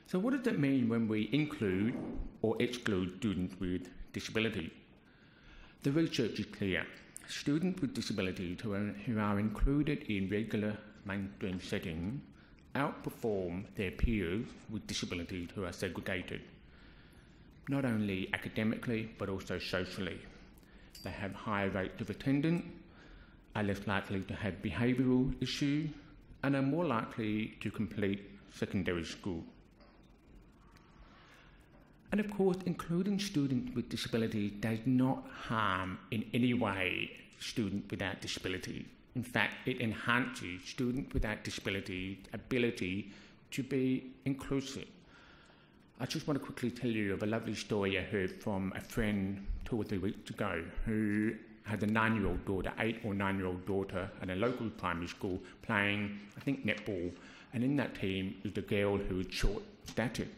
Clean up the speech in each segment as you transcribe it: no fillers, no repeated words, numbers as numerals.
So what does it mean when we include or exclude students with disability? The research is clear. Students with disabilities who are included in regular mainstream settings outperform their peers with disabilities who are segregated, not only academically but also socially. They have higher rates of attendance, are less likely to have behavioural issues, and are more likely to complete secondary school. And of course, including students with disabilities does not harm in any way students without disabilities. In fact, it enhances students without disabilities' ability to be inclusive. I just want to quickly tell you of a lovely story I heard from a friend 2 or 3 weeks ago who had a 9-year-old daughter, 8 or 9-year-old daughter at a local primary school playing, I think, netball. And in that team was a girl who was short-statured.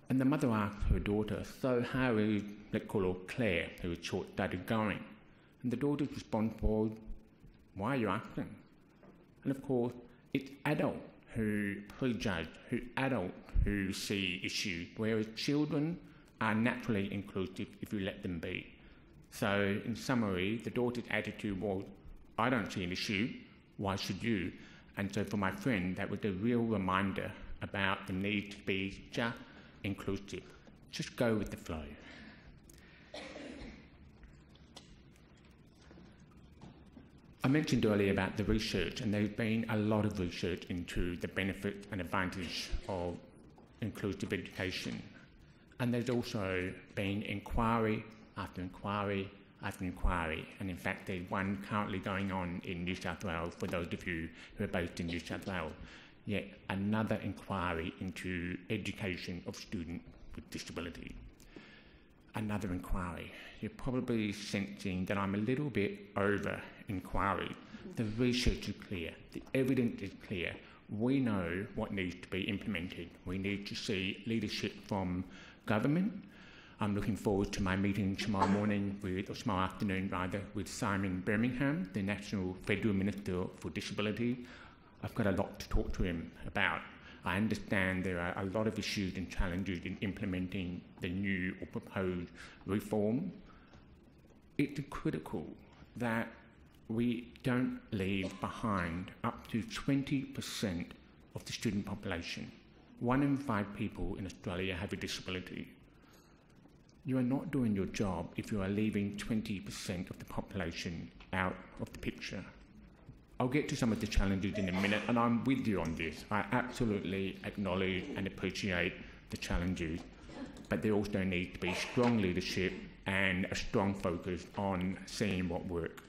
And the mother asked her daughter, so how is, let's call her Claire, who was short-statured, going? And the daughter's response was, why are you asking? And of course, it's adults who prejudge, who see issues, whereas children are naturally inclusive if you let them be. So, in summary, the daughter's attitude was, I don't see an issue, why should you? And so for my friend, that was a real reminder about the need to be just inclusive. Just go with the flow. I mentioned earlier about the research, and there's been a lot of research into the benefits and advantage of inclusive education. And there's also been inquiry after inquiry after inquiry, and in fact there's one currently going on in New South Wales for those of you who are based in New South Wales. Yet another inquiry into education of students with disability. Another inquiry. You're probably sensing that I'm a little bit over inquiry. The research is clear, the evidence is clear. We know what needs to be implemented. We need to see leadership from government. I'm looking forward to my meeting tomorrow afternoon with Simon Birmingham, the National Federal Minister for Disability. I've got a lot to talk to him about. I understand there are a lot of issues and challenges in implementing the new or proposed reform. It's critical that we don't leave behind up to 20% of the student population. 1 in 5 people in Australia have a disability. You are not doing your job if you are leaving 20% of the population out of the picture. I'll get to some of the challenges in a minute, and I'm with you on this. I absolutely acknowledge and appreciate the challenges, but there also needs to be strong leadership and a strong focus on seeing what works.